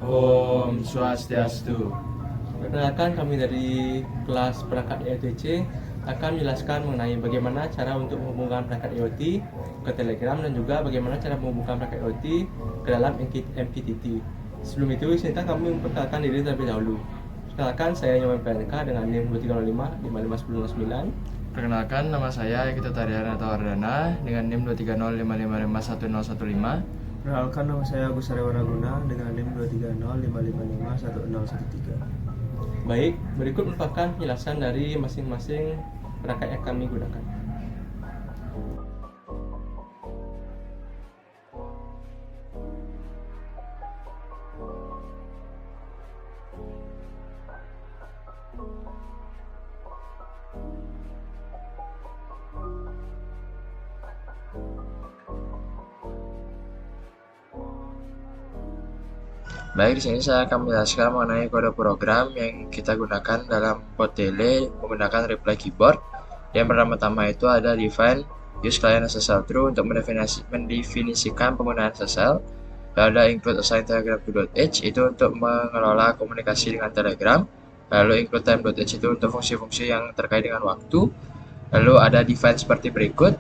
Om Swastiastu. Perkenalkan, kami dari kelas perangkat IoT akan menjelaskan mengenai bagaimana cara untuk menghubungkan perangkat IoT ke Telegram dan juga bagaimana cara menghubungkan perangkat IoT ke dalam MQTT. Sebelum itu, izinkan kami memperkenalkan diri terlebih dahulu. Perkenalkan, saya Nyoman PNK dengan NIM 2305 55109. Perkenalkan, nama saya Eki Tariana Tawardana dengan NIM 23055511015. Perkenalkan, nama saya Agus Aryawanaguna dengan NIM 23055511013. Baik, berikut merupakan penjelasan dari masing-masing perangkat yang kami gunakan. Baik, di sini saya akan menjelaskan mengenai kode program yang kita gunakan dalam Podele menggunakan reply keyboard. Yang pertama-tama itu ada define use client SSL true untuk mendefinisikan penggunaan SSL. Lalu ada include assign telegram to.h itu untuk mengelola komunikasi dengan Telegram. Lalu include time.h itu untuk fungsi-fungsi yang terkait dengan waktu. Lalu ada define seperti berikut,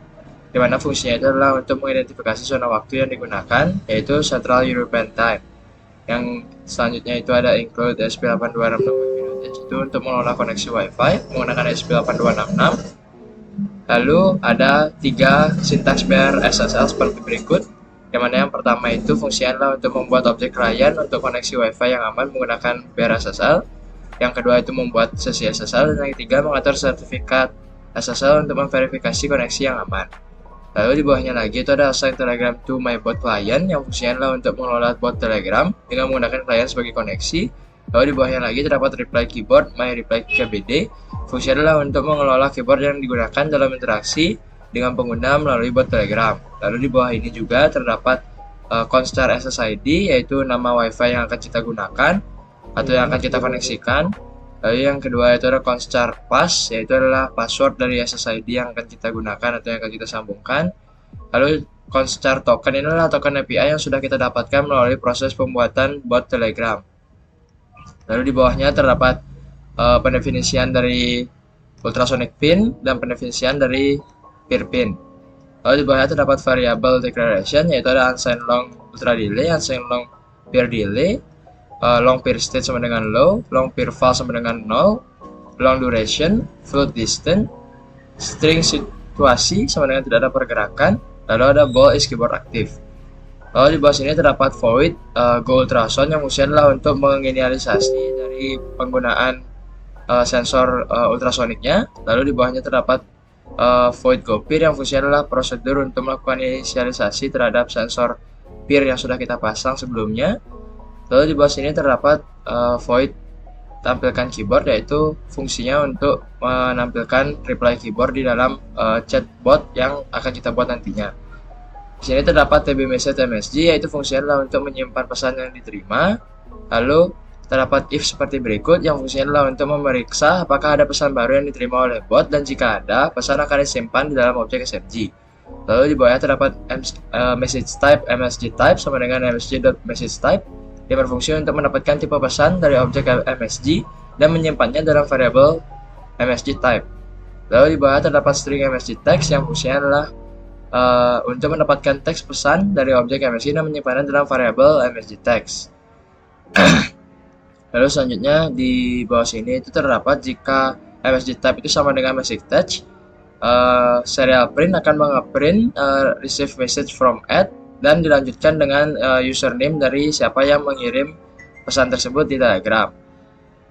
di mana fungsinya itu adalah untuk mengidentifikasi zona waktu yang digunakan, yaitu Central European Time. Yang selanjutnya itu ada include SP8266 itu untuk mengelola koneksi WiFi menggunakan SP8266. Lalu ada 3 sintaks pair SSL seperti berikut, yang mana yang pertama itu fungsinya adalah untuk membuat objek klien untuk koneksi WiFi yang aman menggunakan pair SSL. Yang kedua itu membuat sesi SSL, dan yang ketiga mengatur sertifikat SSL untuk memverifikasi koneksi yang aman. Lalu di bawahnya lagi itu ada assign Telegram to my bot client yang fungsinya adalah untuk mengelola bot Telegram dengan menggunakan klien sebagai koneksi. Lalu di bawahnya lagi terdapat reply keyboard my reply KBD. Fungsinya adalah untuk mengelola keyboard yang digunakan dalam interaksi dengan pengguna melalui bot Telegram. Lalu di bawah ini juga terdapat constar SSID, yaitu nama WiFi yang akan kita gunakan atau yang akan kita koneksikan. Lalu yang kedua itu ada constar pass, yaitu adalah password dari SSID yang akan kita gunakan atau yang akan kita sambungkan. Lalu constar token ini adalah token API yang sudah kita dapatkan melalui proses pembuatan bot Telegram. Lalu di bawahnya terdapat pendefinisian dari ultrasonic pin dan pendefinisian dari peer pin. Lalu di bawahnya terdapat variable declaration, yaitu ada unsigned long ultra delay, unsigned long peer delay, long peer state sama dengan low, long peer file sama dengan null, long duration, float distance, string situasi sama dengan tidak ada pergerakan, lalu ada ball is keyboard active. Lalu di bawah sini terdapat void go ultrasound yang fungsinya adalah untuk menginisialisasi dari penggunaan sensor ultrasoniknya. Lalu di bawahnya terdapat void go peer yang fungsinya adalah prosedur untuk melakukan inisialisasi terhadap sensor peer yang sudah kita pasang sebelumnya. Lalu di bawah sini terdapat void tampilkan keyboard, yaitu fungsinya untuk menampilkan reply keyboard di dalam chatbot yang akan kita buat nantinya. Di sini terdapat tb message msg, yaitu fungsinya adalah untuk menyimpan pesan yang diterima. Lalu terdapat if seperti berikut, yang fungsinya adalah untuk memeriksa apakah ada pesan baru yang diterima oleh bot, dan jika ada, pesan akan disimpan di dalam objek SMG. Lalu di bawahnya terdapat message type msg type sama dengan msg.message type yang berfungsi untuk mendapatkan tipe pesan dari objek MSG dan menyimpannya dalam variabel MSG type. Lalu di bawah terdapat string MSG text yang fungsinya adalah untuk mendapatkan teks pesan dari objek MSG dan menyimpannya dalam variabel MSG text. Lalu selanjutnya di bawah sini itu terdapat jika MSG type itu sama dengan message text, serial print akan mengeprint receive message from add dan dilanjutkan dengan username dari siapa yang mengirim pesan tersebut di Telegram.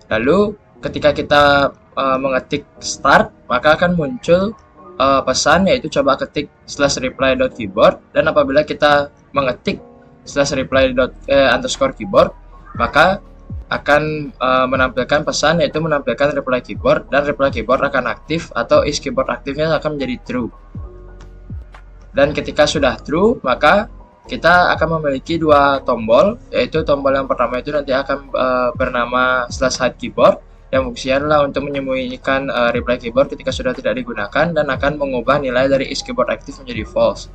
Lalu ketika kita mengetik start, maka akan muncul pesan, yaitu coba ketik /reply.keyboard, dan apabila kita mengetik /reply_keyboard, maka akan menampilkan pesan, yaitu menampilkan reply keyboard, dan reply keyboard akan aktif atau is keyboard aktifnya akan menjadi true. Dan ketika sudah true, maka kita akan memiliki 2 tombol, yaitu tombol yang pertama itu nanti akan bernama /hide keyboard, yang fungsinya adalah untuk menyembunyikan reply keyboard ketika sudah tidak digunakan dan akan mengubah nilai dari is keyboard active menjadi false.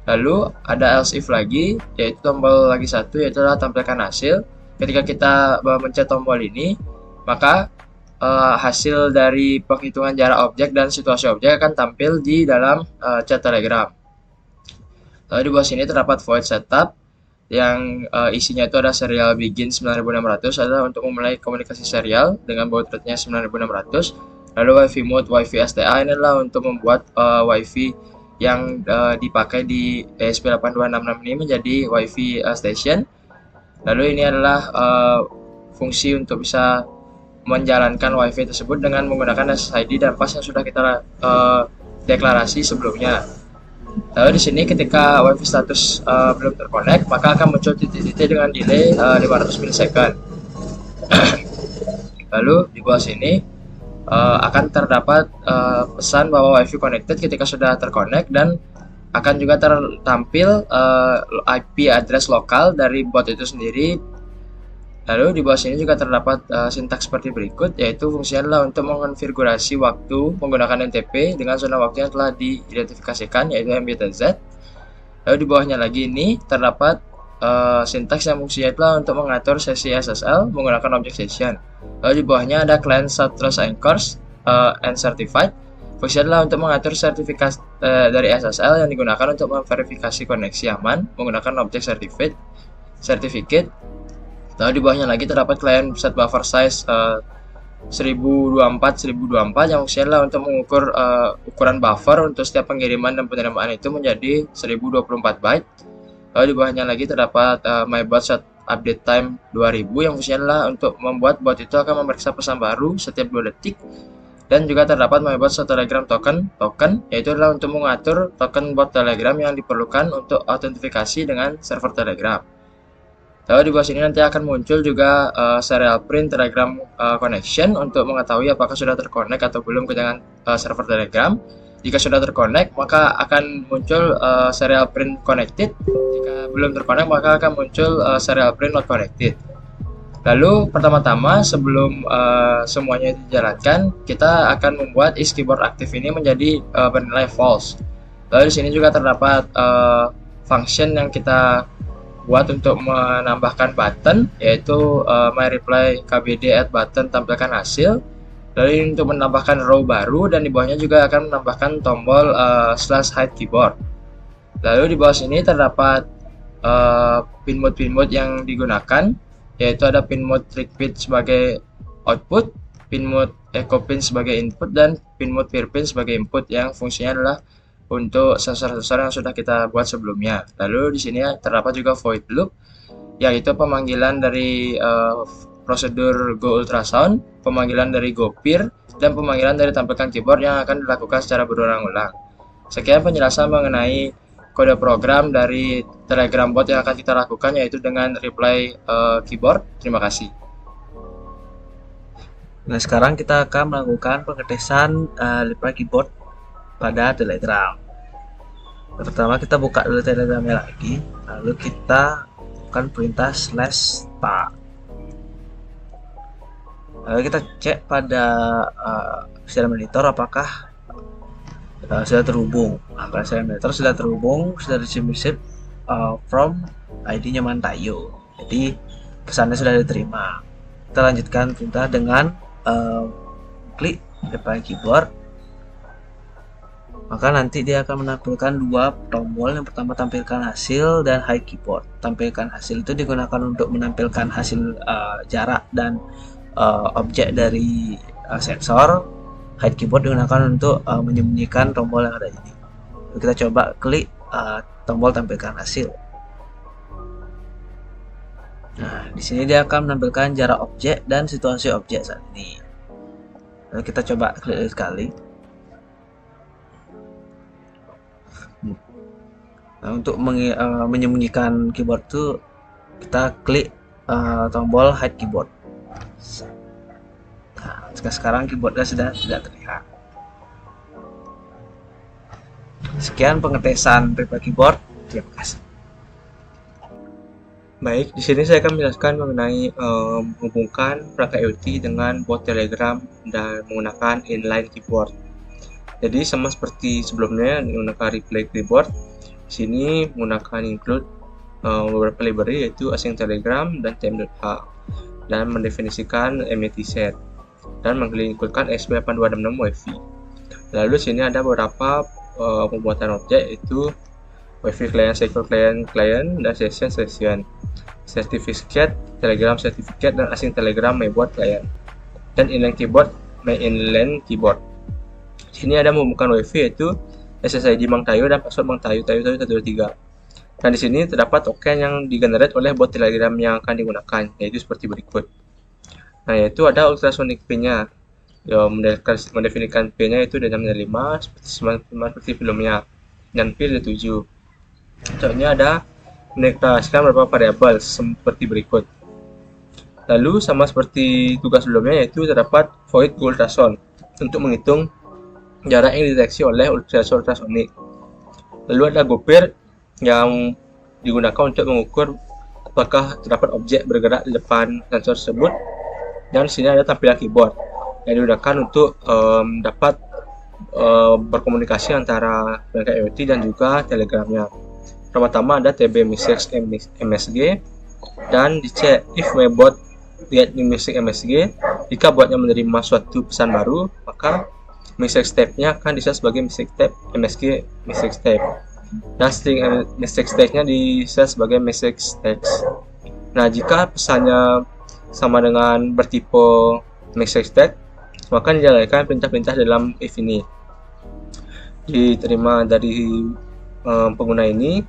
Lalu ada else if lagi, yaitu tombol lagi satu, yaitu adalah tampilkan hasil, ketika kita mencet tombol ini, maka hasil dari penghitungan jarak objek dan situasi objek akan tampil di dalam chat Telegram. Lalu di bawah sini terdapat void setup yang isinya itu ada serial begin 9600 adalah untuk memulai komunikasi serial dengan baud rate-nya 9600. Lalu wifi mode, wifi SDA ini adalah untuk membuat wifi yang dipakai di ESP8266 ini menjadi wifi station. Lalu ini adalah fungsi untuk bisa menjalankan wifi tersebut dengan menggunakan SSID dan pas yang sudah kita deklarasi sebelumnya. Lalu di sini ketika wifi status belum terkonek, maka akan muncul titik-titik dengan delay 500 milisecond. Lalu di bawah sini akan terdapat pesan bahwa wifi connected ketika sudah terkonek, dan akan juga tertampil IP address lokal dari bot itu sendiri. Lalu di bawah sini juga terdapat sintaks seperti berikut, yaitu fungsinya adalah untuk mengonfigurasi waktu menggunakan NTP dengan zona waktu yang telah diidentifikasikan, yaitu MBTZ. Lalu di bawahnya lagi ini terdapat sintaks yang fungsinya adalah untuk mengatur sesi SSL menggunakan object session. Lalu di bawahnya ada client trust anchors and certified. Fungsinya adalah untuk mengatur sertifikat dari SSL yang digunakan untuk memverifikasi koneksi aman menggunakan object certificate. Lalu di bawahnya lagi terdapat client set buffer size 1024 yang fungsinya adalah untuk mengukur ukuran buffer untuk setiap pengiriman dan penerimaan itu menjadi 1024 byte. Lalu di bawahnya lagi terdapat mybot set update time 2000 yang fungsinya adalah untuk membuat bot itu akan memeriksa pesan baru setiap 2 detik. Dan juga terdapat mybot set telegram token, yaitu adalah untuk mengatur token bot telegram yang diperlukan untuk autentifikasi dengan server telegram. Lalu di bawah sini nanti akan muncul juga serial print Telegram connection untuk mengetahui apakah sudah terkonek atau belum dengan server Telegram. Jika sudah terkonek, maka akan muncul serial print connected. Jika belum terkonek, maka akan muncul serial print not connected. Lalu pertama-tama sebelum semuanya dijalankan, kita akan membuat is keyboard aktif ini menjadi bernilai false. Lalu di sini juga terdapat function yang kita buat untuk menambahkan button, yaitu my reply kbd add button tampilkan hasil. Lalu untuk menambahkan row baru, dan di bawahnya juga akan menambahkan tombol /hide keyboard. Lalu di bawah sini terdapat pin mode yang digunakan, yaitu ada pin mode trick pin sebagai output, pin mode echo pin sebagai input, dan pin mode peer pin sebagai input yang fungsinya adalah untuk sensor-sensor yang sudah kita buat sebelumnya. Lalu di sini terdapat juga void loop, yaitu pemanggilan dari prosedur go ultrasound, pemanggilan dari go peer, dan pemanggilan dari tampilkan keyboard yang akan dilakukan secara berulang-ulang. Sekian penjelasan mengenai kode program dari Telegram bot yang akan kita lakukan, yaitu dengan reply keyboard. Terima kasih. Nah, sekarang kita akan melakukan pengetesan reply keyboard pada Telegram. Pertama kita buka dulu Telegramnya lagi, lalu kita akan perintah /start. Lalu kita cek pada serial monitor apakah sudah terhubung. Apakah serial monitor sudah terhubung, sudah receive from ID nyaman Tayo. Jadi pesannya sudah diterima. Kita lanjutkan perintah dengan klik reply keyboard. Maka nanti dia akan menampilkan dua tombol. Yang pertama tampilkan hasil dan hide keyboard. Tampilkan hasil itu digunakan untuk menampilkan hasil jarak dan objek dari sensor. Hide keyboard digunakan untuk menyembunyikan tombol yang ada ini. Kita coba klik tombol tampilkan hasil. Nah, di sini dia akan menampilkan jarak objek dan situasi objek saat ini. Lalu kita coba klik sekali. Nah, untuk menyembunyikan keyboard itu kita klik tombol hide keyboard. Nah, sekarang keyboardnya sudah tidak terlihat. Sekian pengetesan reply keyboard. Terima kasih. Baik, di sini saya akan menjelaskan mengenai menghubungkan perangkat IoT dengan bot Telegram dan menggunakan inline keyboard. Jadi sama seperti sebelumnya menggunakan reply keyboard. Di sini menggunakan include beberapa library yaitu async telegram dan tm.h, dan mendefinisikan MIT set dan mengincludekan ESP8266 WiFi. Lalu sini ada beberapa pembuatan objek yaitu WiFi client, secure client, dan session, certificate, telegram certificate, dan async telegram mainboard client, dan inline keyboard, mainline keyboard. Sini ada menghubungkan WiFi yaitu SSID Mang Tayo dan password Mang Tayo 123. Dan di sini terdapat token yang digenerate oleh bot telegram yang akan digunakan, yaitu seperti berikut. Nah, yaitu ada ultrasonic pin-nya. Mendefinisikan pin-nya itu dari 5 seperti filmnya, dan pin dari 7. Contohnya ada mendeklarasikan beberapa variabel seperti berikut. Lalu sama seperti tugas sebelumnya, yaitu terdapat void go ultrasound untuk menghitung jarak yang dideteksi oleh ultrasonik. Lalu ada gopir yang digunakan untuk mengukur apakah terdapat objek bergerak di depan sensor tersebut. Dan di sini ada tampilan keyboard yang digunakan untuk dapat berkomunikasi antara perangkat IoT dan juga telegramnya. Pertama ada TB message MSG, dan dicek if my bot get new message MSG. Jika botnya menerima suatu pesan baru, maka message type-nya akan diset sebagai message type MSG message type, dan string message type-nya diset sebagai message text. Nah, jika pesannya sama dengan bertipe message text, maka dijalankan perintah-perintah dalam if ini diterima dari pengguna ini.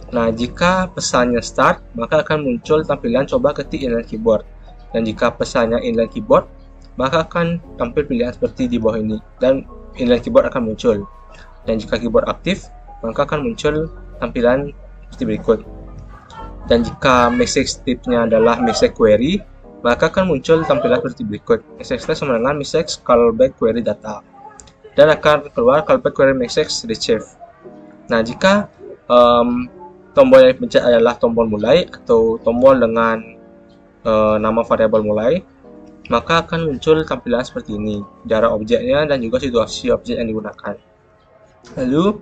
Nah, jika pesannya start, maka akan muncul tampilan coba ketik inline keyboard, dan jika pesannya inline keyboard, maka akan tampil pilihan seperti di bawah ini, dan inline keyboard akan muncul. Dan jika keyboard aktif, maka akan muncul tampilan seperti berikut. Dan jika message type-nya adalah message query, maka akan muncul tampilan seperti berikut. Message type sama dengan message callback query data, dan akan keluar callback query message retrieve. Nah, jika tombol yang dipencet adalah tombol mulai atau tombol dengan nama variabel mulai, maka akan muncul tampilan seperti ini, jarak objeknya dan juga situasi objek yang digunakan. Lalu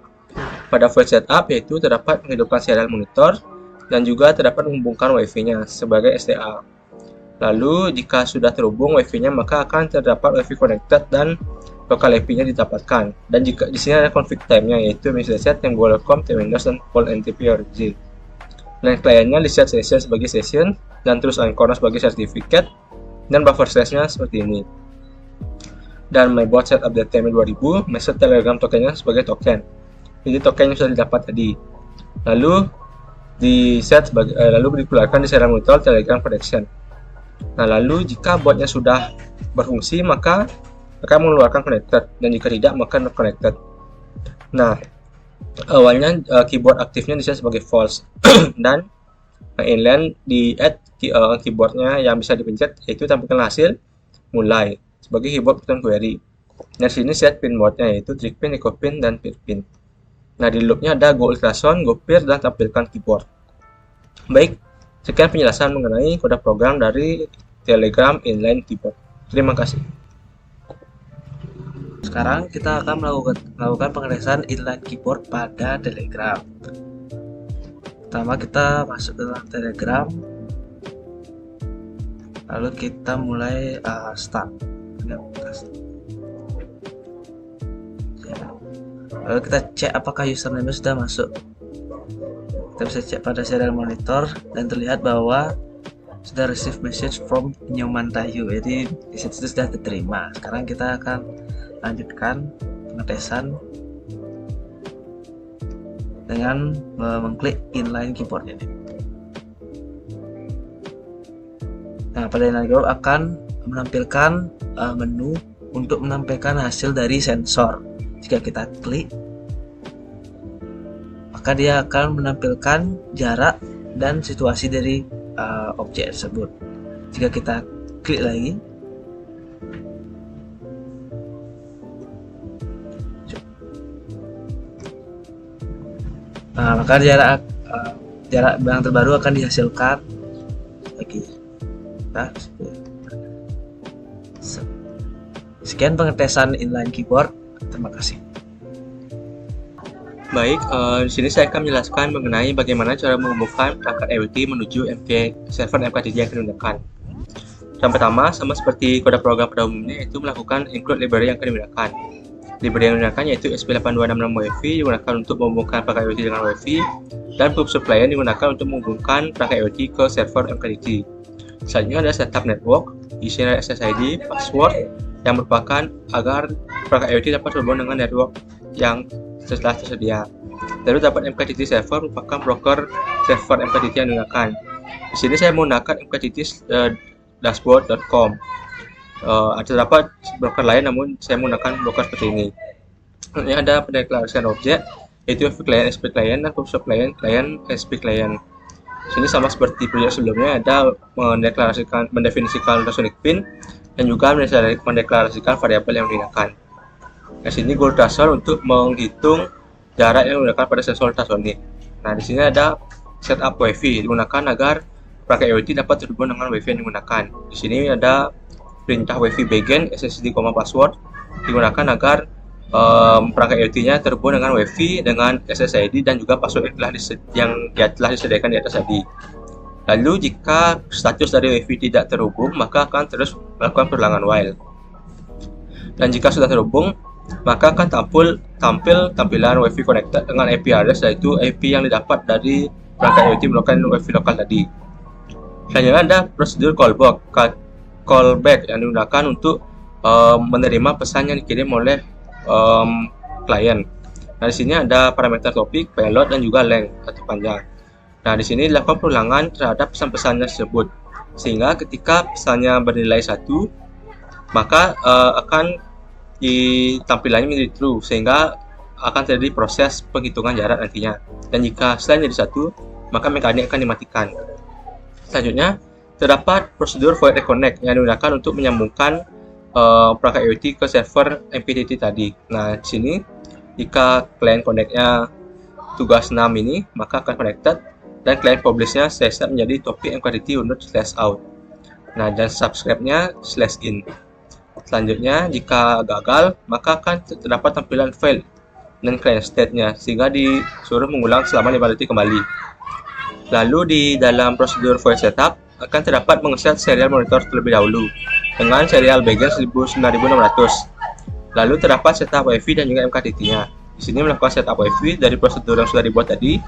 pada void setup, yaitu terdapat menghidupkan serial monitor dan juga terdapat menghubungkan WiFi-nya sebagai SDA. Lalu jika sudah terhubung WiFi-nya, maka akan terdapat WiFi connected dan local IP-nya didapatkan. Dan jika di sini ada config time-nya, yaitu misalnya set yang welcome, Windows, dan Full NTP origin. Dan kliennya di set session sebagai session, dan terus anchor sebagai certificate, dan buffer size-nya seperti ini. Dan mainboard set update time 2000, message telegram tokennya sebagai token. Jadi token yang sudah didapat tadi. Lalu di set sebagai lalu dikeluarkan di serial monitor telegram connection. Nah, lalu jika botnya sudah berfungsi, maka akan mengeluarkan connected, dan jika tidak, maka not connected. Nah, awalnya keyboard aktifnya diset sebagai false dan inline di add keyboardnya yang bisa dipencet, yaitu tampilkan hasil mulai sebagai keyboard button query. Nah, sini set pin mode-nya yaitu trick pin, echo pin, dan peer pin. Nah, di loopnya ada go ultrasound, go peer, dan tampilkan keyboard. Baik, sekian penjelasan mengenai kode program dari Telegram inline keyboard. Terima kasih. Sekarang kita akan melakukan pengetesan inline keyboard pada Telegram. Pertama kita masuk ke dalam Telegram, lalu kita mulai start. Lalu kita cek apakah username sudah masuk. Kita bisa cek pada serial monitor dan terlihat bahwa sudah receive message from Nyoman Tayu. Jadi di situ sudah diterima. Sekarang kita akan lanjutkan pengetesan dengan mengklik inline keyboard ini. Nah, pada inline keyboard akan menampilkan menu untuk menampilkan hasil dari sensor. Jika kita klik, maka dia akan menampilkan jarak dan situasi dari objek tersebut. Jika kita klik lagi, maka jarak yang terbaru akan dihasilkan lagi. Nah, sekian pengetesan inline keyboard. Terima kasih. Baik, di sini saya akan menjelaskan mengenai bagaimana cara menghubungkan perangkat IoT menuju server MQTT yang digunakan. Yang pertama, sama seperti kode program pada umumnya, yaitu melakukan include library yang akan digunakan. Library yang digunakan yaitu ESP8266 WiFi digunakan untuk menghubungkan perangkat IoT dengan WiFi, dan Pub Client digunakan untuk menghubungkan perangkat IoT ke server MQTT. Selanjutnya ada setup network, isinya SSID, password, yang merupakan agar perangkat IoT dapat terhubung dengan network yang setelah tersedia. Lalu dapat MQTT server merupakan broker server MQTT yang digunakan. Di sini saya menggunakan MQTT dashboard.com. Terdapat broker lain, namun saya menggunakan broker seperti ini. Ini ada pendeklarasian objek, yaitu FP client, SP client, dan PubSub client, SP client. Di sini sama seperti proyek sebelumnya, ada mendefinisikan ultrasonic pin dan juga mendeklarasikan variabel yang digunakan. Di sini goal threshold untuk menghitung jarak yang digunakan pada sensor ultrasonic. Nah, di sini ada setup WiFi digunakan agar perangkat IoT dapat terhubung dengan WiFi yang digunakan. Di sini ada perintah WiFi begin SSID, password digunakan agar perangkat IoT-nya terhubung dengan WiFi dengan SSID dan juga password yang telah disediakan di atas tadi. Lalu jika status dari WiFi tidak terhubung, maka akan terus melakukan perulangan while. Dan jika sudah terhubung, maka akan tampil tampilan WiFi connected dengan IP address, yaitu IP yang didapat dari perangkat IoT melakukan WiFi lokal tadi. Selanjutnya ada prosedur callback yang digunakan untuk menerima pesan yang dikirim oleh klien. Nah, di sini ada parameter topik, payload, dan juga length atau panjang. Nah, di sini dilakukan perulangan terhadap pesan-pesan tersebut, sehingga ketika pesannya bernilai 1, maka akan tampilannya menjadi true, sehingga akan terjadi proses penghitungan jarak nantinya. Dan jika selain jadi 1, maka mekanik akan dimatikan. Selanjutnya, terdapat prosedur void reconnect yang digunakan untuk menyambungkan perangkat IoT ke server MQTT tadi. Nah, di sini jika client connect-nya tugas 6 ini, maka akan connected, dan client publish-nya set menjadi topik MQTT /out. Nah, dan subscribe-nya /in. Selanjutnya, jika gagal, maka akan terdapat tampilan fail dan client state-nya, sehingga disuruh mengulang selama 5 detik kembali. Lalu di dalam prosedur void setup akan terdapat mengeset serial monitor terlebih dahulu dengan serial begin 9600. Lalu terdapat setup WiFi dan juga MQTT-nya. Di sini melakukan setup WiFi dari prosedur yang sudah dibuat tadi,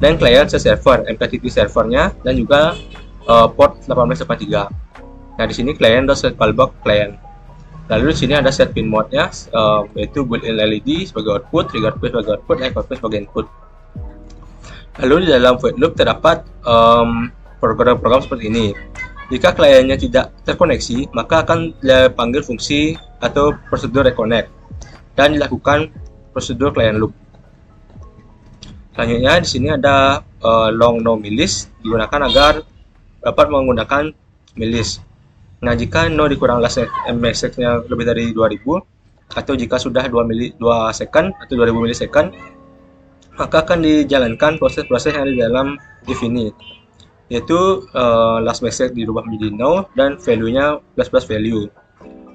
dan client server MQTT servernya, dan juga port 1883. Nah, di sini client.setCallback client. Lalu di sini ada set pin mode-nya, yaitu built-in LED sebagai output, trigger pin sebagai output, dan echo pin sebagai input. Lalu di dalam void loop terdapat program-program seperti ini. Jika kliennya tidak terkoneksi, maka akan dipanggil fungsi atau prosedur reconnect dan dilakukan prosedur client loop. Selanjutnya di sini ada long no milis digunakan agar dapat menggunakan milis. Nah, jika no dikurang last message-nya lebih dari 2000, atau jika sudah 2 second atau 2000 milisecond, maka akan dijalankan proses-proses yang ada di dalam if ini, yaitu last message dirubah menjadi no dan value-nya plus value.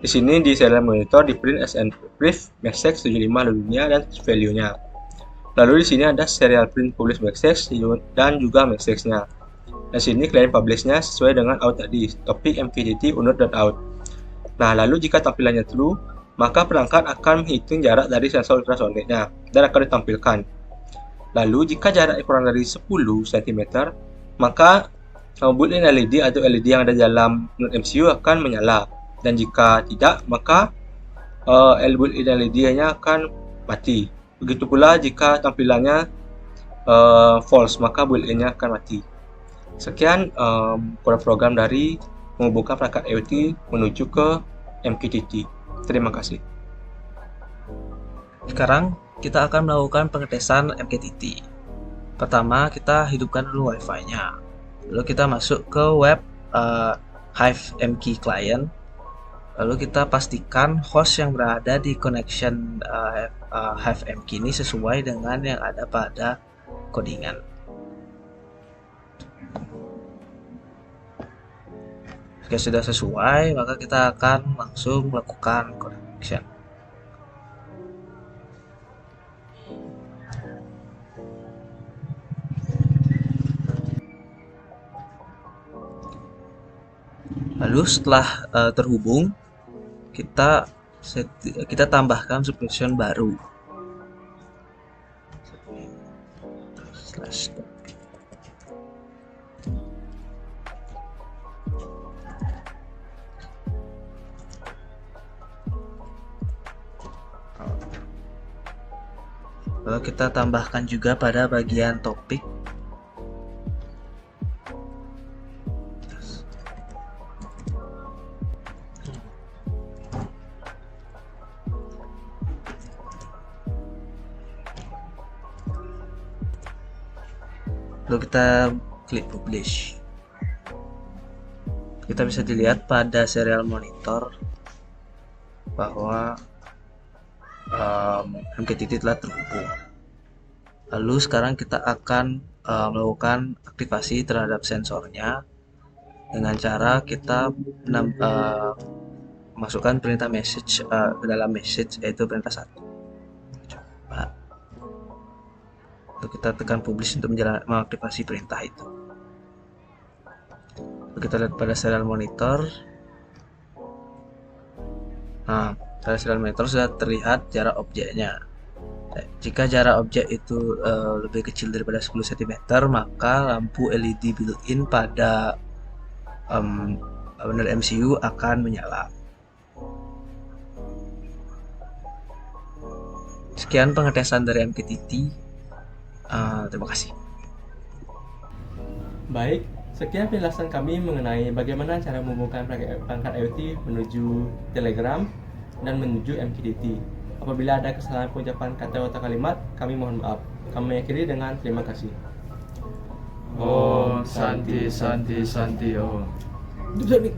Di sini di serial monitor di print as and brief message 75 lalunya dan value-nya. Lalu di sini ada serial print publish message dan juga message-nya. Di sini client publish-nya sesuai dengan out tadi, topik MQTT unit.out. Nah, lalu jika tampilannya true, maka perangkat akan menghitung jarak dari sensor ultrasoniknya dan akan ditampilkan. Lalu jika jaraknya kurang dari 10 cm, maka built-in LED atau LED yang ada dalam node MCU akan menyala, dan jika tidak, maka built-in LED-nya akan mati. Begitu pula jika tampilannya false, maka built-in-nya akan mati. Sekian kode program dari menghubungkan perangkat IoT menuju ke MQTT. Terima kasih. Sekarang kita akan melakukan pengetesan MQTT. Pertama, kita hidupkan dulu Wi-Fi-nya. Lalu kita masuk ke web Hive MQ Client. Lalu kita pastikan host yang berada di connection Hive MQ ini sesuai dengan yang ada pada codingan. Jika sudah sesuai, maka kita akan langsung melakukan connection. Lalu setelah terhubung, kita kita tambahkan subscription baru. Slash topic. Lalu kita tambahkan juga pada bagian topik. Lalu kita klik publish. Kita bisa dilihat pada serial monitor bahwa MQTT telah terhubung. Lalu sekarang kita akan melakukan aktivasi terhadap sensornya dengan cara kita masukkan perintah message ke dalam message, yaitu perintah 1. Coba. Lalu kita tekan publish untuk mengaktifasi perintah itu. Lalu kita lihat pada serial monitor. Nah, pada serial monitor sudah terlihat jarak objeknya. Jika jarak objek itu lebih kecil daripada 10 cm, maka lampu LED built-in pada MCU akan menyala. Sekian pengetesan dari MQTT. Terima kasih. Baik, sekian penjelasan kami mengenai bagaimana cara menghubungkan perangkat IoT menuju Telegram dan menuju MQTT. Apabila ada kesalahan pengucapan kata atau kalimat, kami mohon maaf. Kami akhiri dengan terima kasih. Om Santi Santi Santi Om. Duduk nih.